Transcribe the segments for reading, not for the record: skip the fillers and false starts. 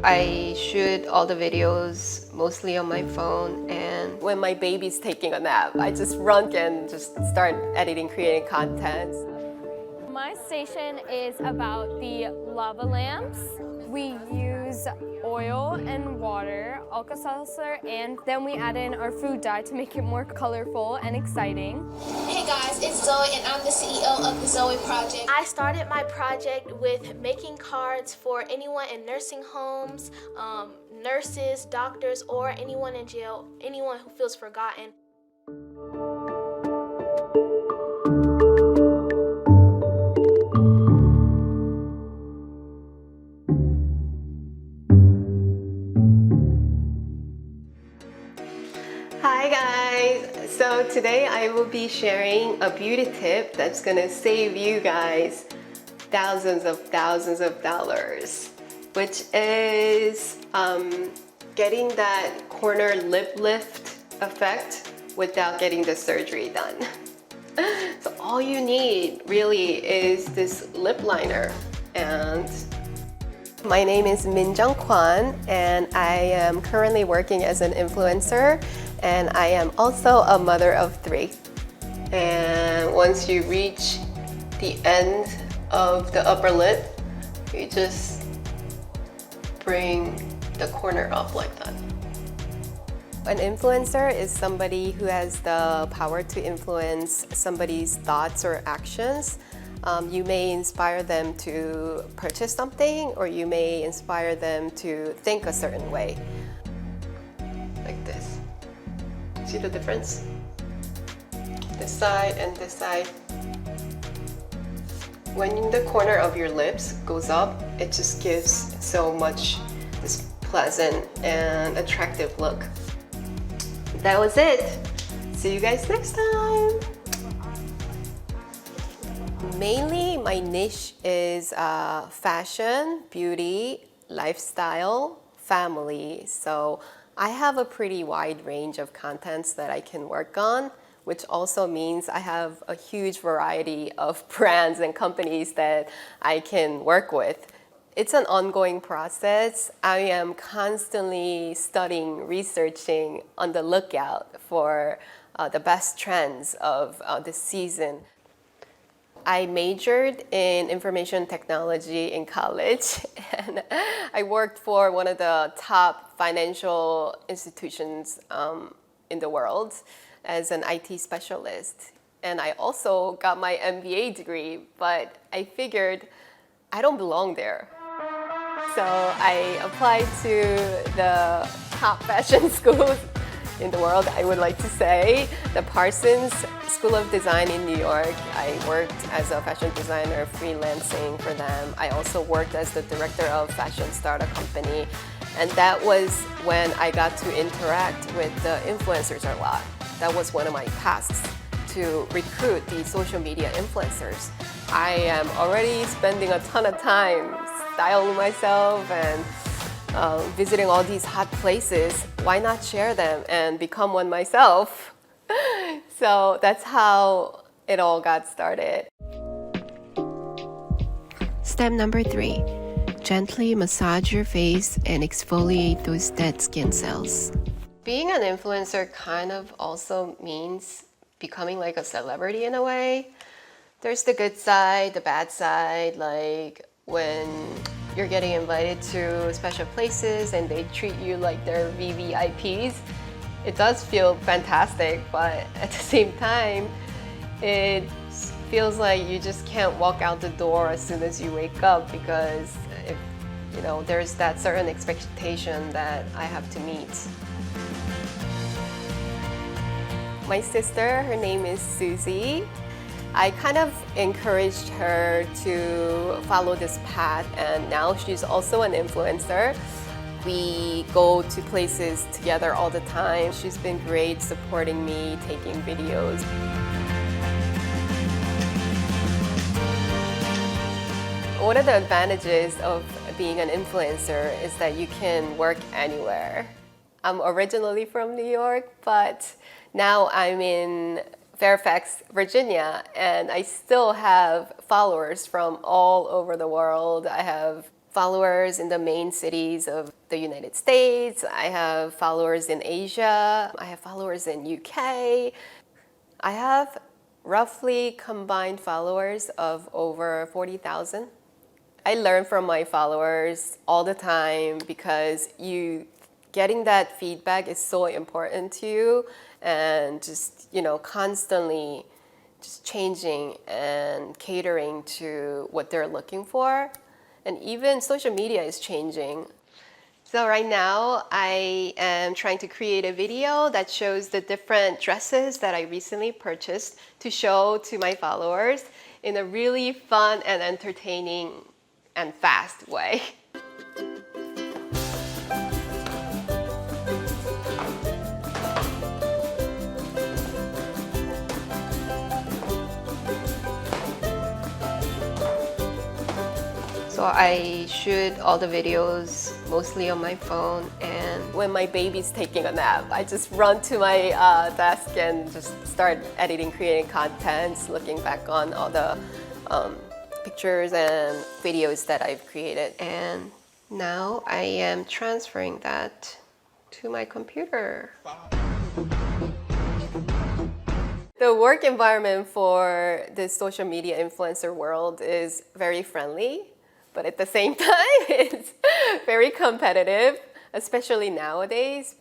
I shoot all the videos mostly on my phone, and when my baby's taking a nap, I just run and just start editing, creating content. My station is about the lava lamps. We use oil and water, Alka-Seltzer, and then we add in our food dye to make it more colorful and exciting. Hey guys, it's Zoe and I'm the CEO of the Zoe Project. I started my project with making cards for anyone in nursing homes, nurses, doctors, or anyone in jail, anyone who feels forgotten. Hi guys! So today I will be sharing a beauty tip that's gonna save you guys thousands of dollars, which is getting that corner lip lift effect without getting the surgery done. So all you need really is this lip liner. And my name is Min Jung Kwan, and I am currently working as an influencer, and I am also a mother of 3. And once you reach the end of the upper lip, you just bring the corner up like that. An influencer is somebody who has the power to influence somebody's thoughts or actions. You may inspire them to purchase something, or you may inspire them to think a certain way. Like this. See the difference? This side and this side. When the corner of your lips goes up, it just gives so much this pleasant and attractive look. That was it. See you guys next time. Mainly, my niche is fashion, beauty, lifestyle, family. So I have a pretty wide range of contents that I can work on, which also means I have a huge variety of brands and companies that I can work with. It's an ongoing process. I am constantly studying, researching, on the lookout for the best trends of this season. I majored in information technology in college, and I worked for one of the top financial institutions in the world as an IT specialist. And I also got my MBA degree, but I figured I don't belong there. So I applied to the top fashion schools in the world, I would like to say. The Parsons School of Design in New York. I worked as a fashion designer, freelancing for them. I also worked as the director of fashion startup company. And that was when I got to interact with the influencers a lot. That was one of my tasks, to recruit these social media influencers. I am already spending a ton of time styling myself and visiting all these hot places. Why not share them and become one myself? So that's how it all got started. Step number 3, gently massage your face and exfoliate those dead skin cells. Being an influencer kind of also means becoming like a celebrity in a way. There's the good side, the bad side, like when you're getting invited to special places and they treat you like they're VVIPs. It does feel fantastic, but at the same time, it feels like you just can't walk out the door as soon as you wake up, because there's that certain expectation that I have to meet. My sister, her name is Susie. I kind of encouraged her to follow this path, and now she's also an influencer. We go to places together all the time. She's been great supporting me, taking videos. One of the advantages of being an influencer is that you can work anywhere. I'm originally from New York, but now I'm in Fairfax, Virginia, and I still have followers from all over the world. I have followers in the main cities of the United States. I have followers in Asia. I have followers in UK. I have roughly combined followers of over 40,000. I learn from my followers all the time because getting that feedback is so important to you, and just, constantly just changing and catering to what they're looking for. And even social media is changing. So right now I am trying to create a video that shows the different dresses that I recently purchased to show to my followers in a really fun and entertaining and fast way. So I shoot all the videos mostly on my phone, and when my baby's taking a nap, I just run to my desk and just start editing, creating contents, looking back on all the pictures and videos that I've created. And now I am transferring that to my computer. The work environment for this social media influencer world is very friendly, but at the same time, it's very competitive, especially nowadays.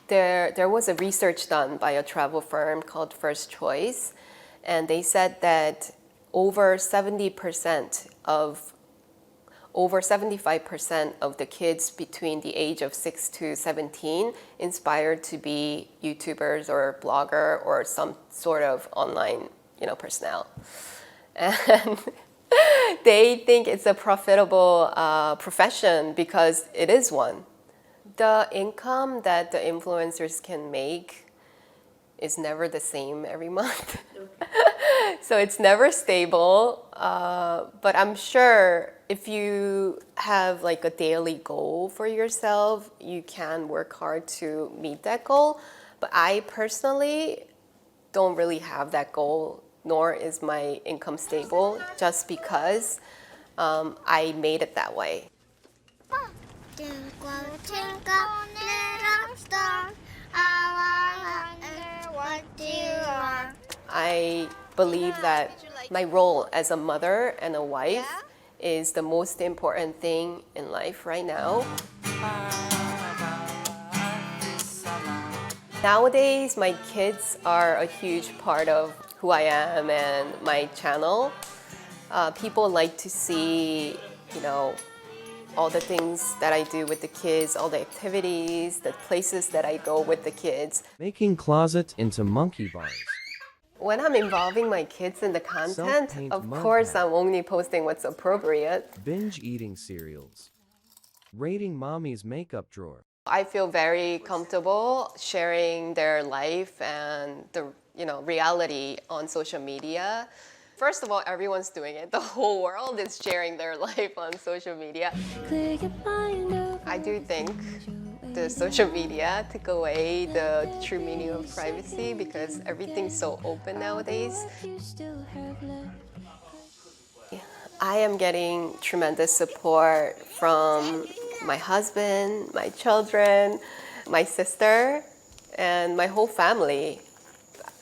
There was a research done by a travel firm called First Choice, and they said that over 75% of the kids between the age of 6 to 17 inspired to be YouTubers or blogger or some sort of online, personnel. And they think it's a profitable profession because it is one. The income that the influencers can make is never the same every month. So it's never stable. But I'm sure if you have like a daily goal for yourself, you can work hard to meet that goal. But I personally don't really have that goal, nor is my income stable, just because I made it that way. Twinkle, twinkle, little star, I wonder what you are. I believe that my role as a mother and a wife is the most important thing in life right now. Nowadays, my kids are a huge part of who I am and my channel. People like to see, all the things that I do with the kids, all the activities, the places that I go with the kids. Making closet into monkey bars. When I'm involving my kids in the content, Self-paint of mud course hat. I'm only posting what's appropriate. Binge eating cereals. Raiding mommy's makeup drawer. I feel very comfortable sharing their life and the reality on social media. First of all, everyone's doing it. The whole world is sharing their life on social media. I do think the social media took away the true meaning of privacy because everything's so open nowadays. I am getting tremendous support from my husband, my children, my sister, and my whole family.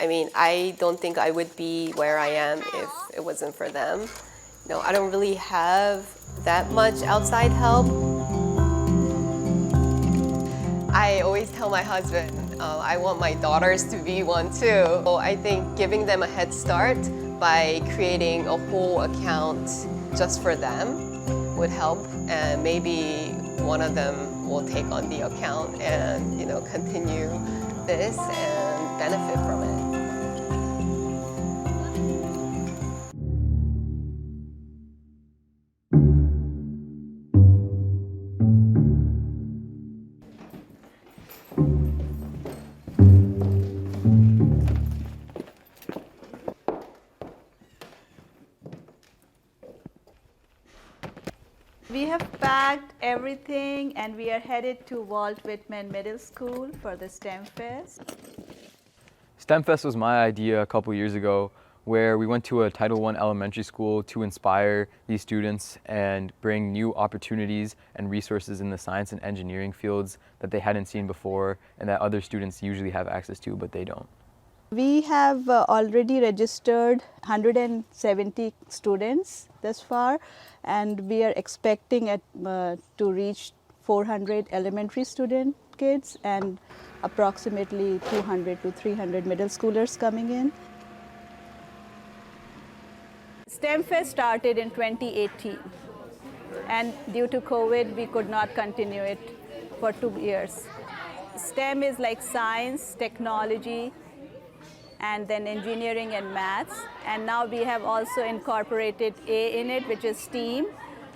I mean, I don't think I would be where I am if it wasn't for them. I don't really have that much outside help. I always tell my husband, I want my daughters to be one too. So I think giving them a head start by creating a whole account just for them would help, and maybe one of them will take on the account and continue this and benefit from it. We have packed everything and we are headed to Walt Whitman Middle School for the STEM Fest. STEM Fest was my idea a couple years ago where we went to a Title I elementary school to inspire these students and bring new opportunities and resources in the science and engineering fields that they hadn't seen before and that other students usually have access to, but they don't. We have already registered 170 students thus far, and we are expecting to reach 400 elementary student kids and approximately 200 to 300 middle schoolers coming in. STEM Fest started in 2018, and due to COVID, we could not continue it for 2 years. STEM is like science, technology, and then engineering and maths. And now we have also incorporated A in it, which is STEAM.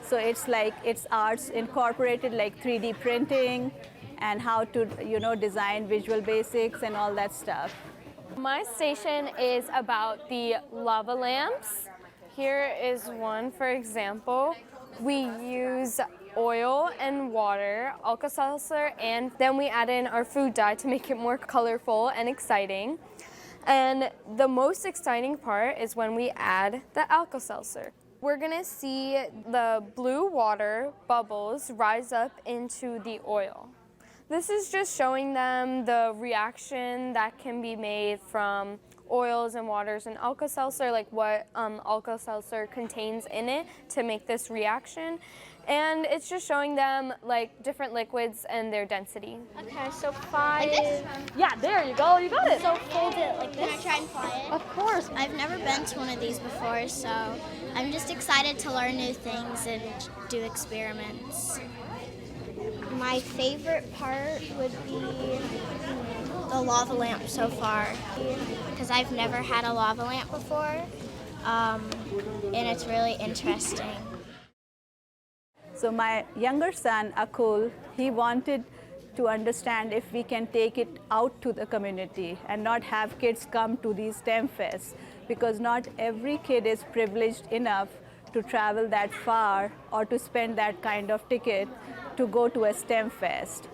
So it's like it's arts incorporated, like 3D printing and how to, design visual basics and all that stuff. My station is about the lava lamps. Here is one, for example. We use oil and water, Alka-Seltzer, and then we add in our food dye to make it more colorful and exciting. And the most exciting part is when we add the Alka-Seltzer. We're gonna see the blue water bubbles rise up into the oil. This is just showing them the reaction that can be made from oils and waters and Alka-Seltzer, like what Alka-Seltzer contains in it to make this reaction. And it's just showing them like different liquids and their density. Okay, so 5. Yeah, there you go, you got it. So fold it like this. Can I try and fly it? Of course. I've never been to one of these before, so I'm just excited to learn new things and do experiments. My favorite part would be the lava lamp so far, because I've never had a lava lamp before, and it's really interesting. So my younger son, Akul, he wanted to understand if we can take it out to the community and not have kids come to these STEM fests, because not every kid is privileged enough to travel that far or to spend that kind of ticket to go to a STEM fest.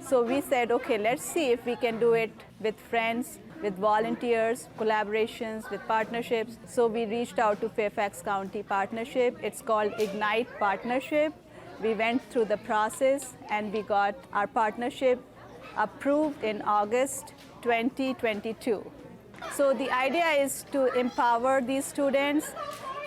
So we said, okay, let's see if we can do it with friends, with volunteers, collaborations, with partnerships. So we reached out to Fairfax County Partnership. It's called Ignite Partnership. We went through the process and we got our partnership approved in August 2022. So the idea is to empower these students,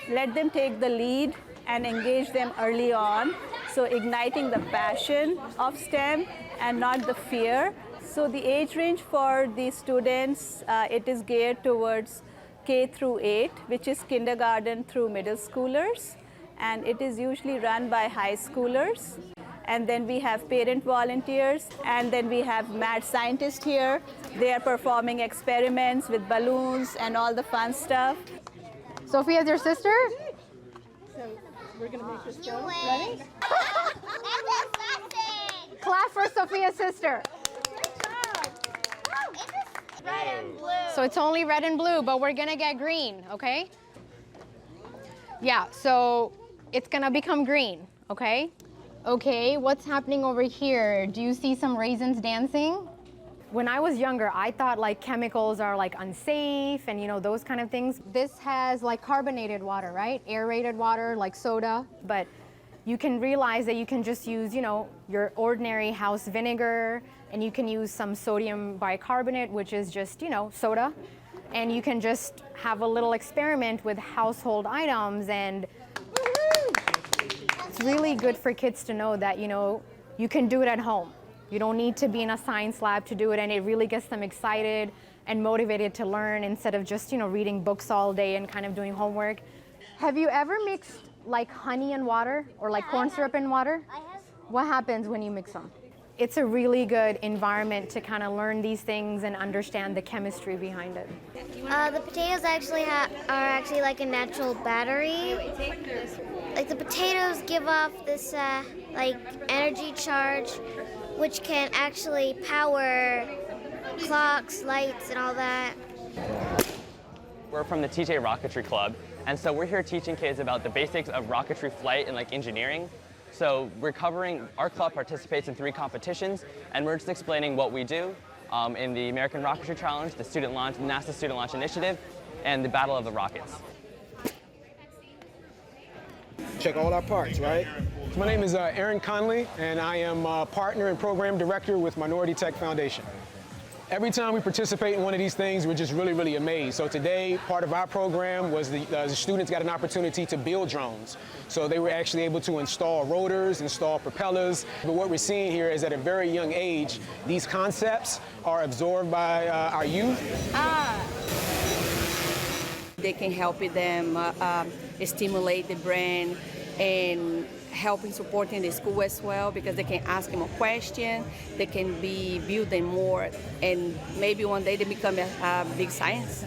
let them take the lead and engage them early on. So igniting the passion of STEM and not the fear. So the age range for these students, it is geared towards K through 8, which is kindergarten through middle schoolers. And it is usually run by high schoolers. And then we have parent volunteers. And then we have mad scientists here. They are performing experiments with balloons and all the fun stuff. Sophia's your sister? So we're going to make this go. Ready? Clap for Sophia's sister. Red and blue. So it's only red and blue, but we're gonna get green, okay? Yeah, so it's gonna become green, okay? Okay, what's happening over here? Do you see some raisins dancing? When I was younger, I thought like chemicals are like unsafe and those kind of things. This has like carbonated water, right? Aerated water, like soda, but you can realize that you can just use, your ordinary house vinegar, and you can use some sodium bicarbonate, which is just, soda. And you can just have a little experiment with household items, and it's really good for kids to know that, you can do it at home. You don't need to be in a science lab to do it, and it really gets them excited and motivated to learn instead of just, reading books all day and kind of doing homework. Have you ever mixed like honey and water or like corn syrup and water? I have. What happens when you mix them? It's a really good environment to kind of learn these things and understand the chemistry behind it. The potatoes actually are actually like a natural battery. Like the potatoes give off this like energy charge, which can actually power clocks, lights, and all that. We're from the TJ Rocketry Club, and so we're here teaching kids about the basics of rocketry flight and like engineering. So our club participates in 3 competitions, and we're just explaining what we do in the American Rocketry Challenge, the NASA Student Launch Initiative, and the Battle of the Rockets. Check all our parts, right? My name is Aaron Conley, and I am partner and program director with Minority Tech Foundation. Every time we participate in one of these things, we're just really, really amazed. So today, part of our program was the students got an opportunity to build drones. So they were actually able to install rotors, install propellers. But what we're seeing here is at a very young age, these concepts are absorbed by our youth. They can help them stimulate the brain and help in supporting the school as well, because they can ask them a question, they can be building more, and maybe one day they become a big science.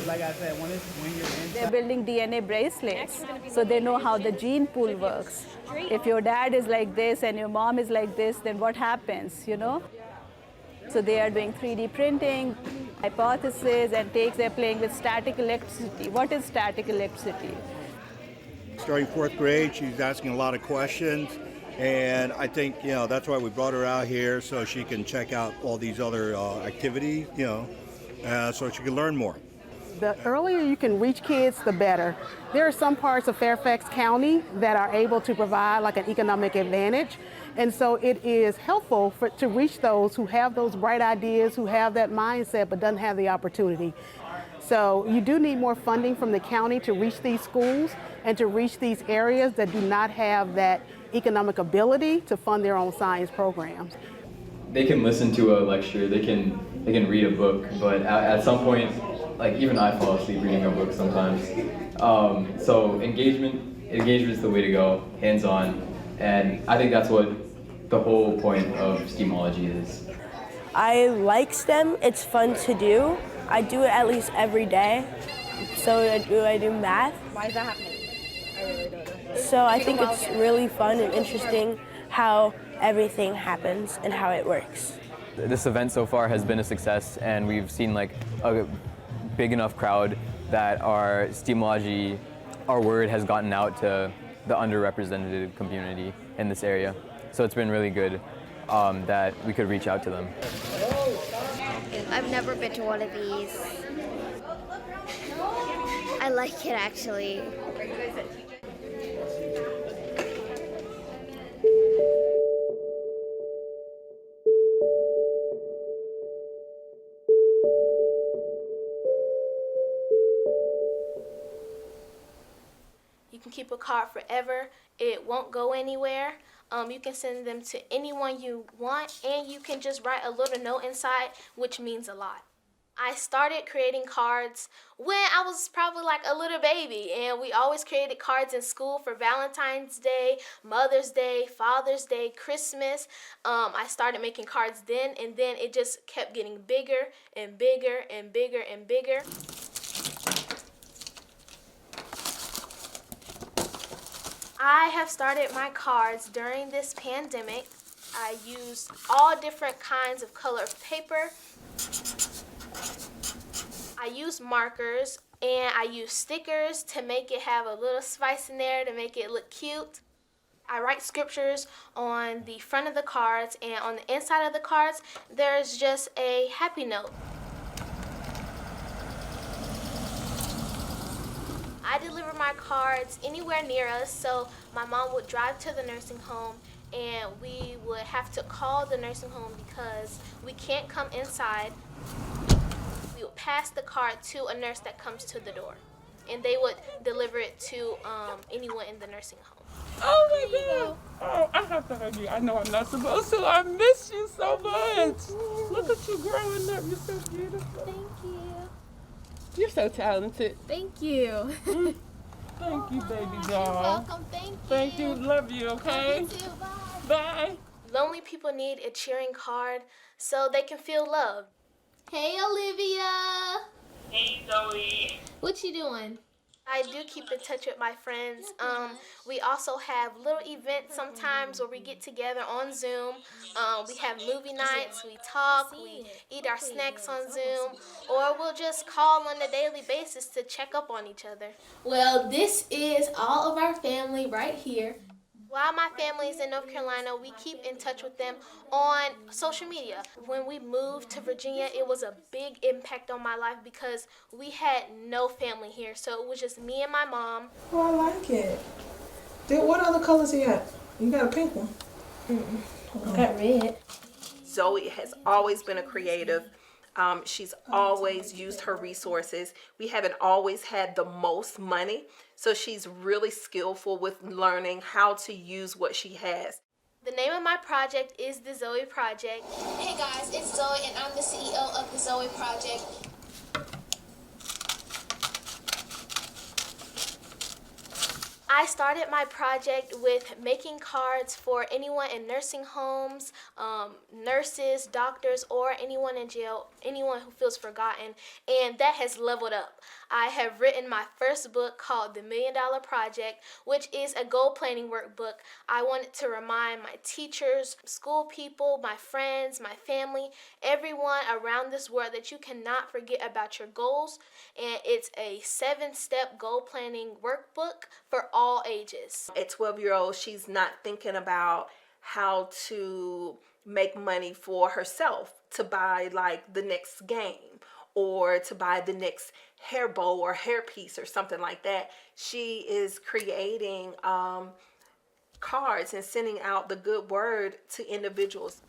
Like I said, when you're in, They're building DNA bracelets, so they know how the gene pool works. If your dad is like this and your mom is like this, then what happens, you know? So they are doing 3D printing, hypothesis, and they're playing with static electricity. What is static electricity? Starting 4th grade, she's asking a lot of questions, and I think, you know, that's why we brought her out here, so she can check out all these other activities, you know, so she can learn more. The earlier you can reach kids, the better. There are some parts of Fairfax County that are able to provide like an economic advantage, and so it is helpful to reach those who have those bright ideas, who have that mindset but doesn't have the opportunity. So you do need more funding from the county to reach these schools and to reach these areas that do not have that economic ability to fund their own science programs. They can listen to a lecture, they can read a book, but at some point, like even I fall asleep reading a book sometimes. So engagement is the way to go, hands-on, and I think that's what the whole point of STEAMology is. I like STEM, it's fun to do. I do it at least every day. So I do math. Why is that happening? I really don't know. So I think it's really fun and interesting how everything happens and how it works. This event so far has been a success, and we've seen like a big enough crowd that our STEAMology, our word has gotten out to the underrepresented community in this area. So it's been really good that we could reach out to them. I've never been to one of these. I like it actually. You can keep a card forever. It won't go anywhere. You can send them to anyone you want, and you can just write a little note inside, which means a lot. I started creating cards when I was probably like a little baby, and we always created cards in school for Valentine's Day, Mother's Day, Father's Day, Christmas. I started making cards then, and then it just kept getting bigger and bigger and bigger and bigger. I have started my cards during this pandemic. I used all different kinds of color paper. I used markers, and I used stickers to make it have a little spice in there to make it look cute. I write scriptures on the front of the cards, and on the inside of the cards, there's just a happy note. I deliver my cards anywhere near us, so my mom would drive to the nursing home, and we would have to call the nursing home because we can't come inside. We would pass the card to a nurse that comes to the door, and they would deliver it to anyone in the nursing home. Oh my God! Oh, I have to hug you. I know I'm not supposed to. I miss you so much. Look at you growing up. You're so beautiful. Thank you. You're so talented. Thank you. Thank you, baby doll. You're welcome. Thank you. Thank you. Love you, okay? Love you too. Bye. Bye. Lonely people need a cheering card so they can feel loved. Hey, Olivia. Hey, Zoe. What you doing? I do keep in touch with my friends. We also have little events sometimes where we get together on Zoom. We have movie nights, we talk, we eat our snacks on Zoom, or we'll just call on a daily basis to check up on each other. Well, this is all of our family right here. While my family is in North Carolina, we keep in touch with them on social media. When we moved to Virginia, it was a big impact on my life because we had no family here. So it was just me and my mom. Oh, I like it. What other colors you got? You got a pink one. I got red. Zoe has always been a creative. She's always used her resources. We haven't always had the most money, so she's really skillful with learning how to use what she has. The name of my project is the Zoe Project. Hey guys, it's Zoe and I'm the CEO of the Zoe Project. I started my project with making cards for anyone in nursing homes, nurses, doctors, or anyone in jail, anyone who feels forgotten, and that has leveled up. I have written my first book called The $1 Million Project, which is a goal planning workbook. I wanted to remind my teachers, school people, my friends, my family, everyone around this world that you cannot forget about your goals, and it's a 7-step goal planning workbook for all ages. At 12-year-old, she's not thinking about how to make money for herself to buy like the next game or to buy the next hair bow or hair piece or something like that. She is creating cards and sending out the good word to individuals.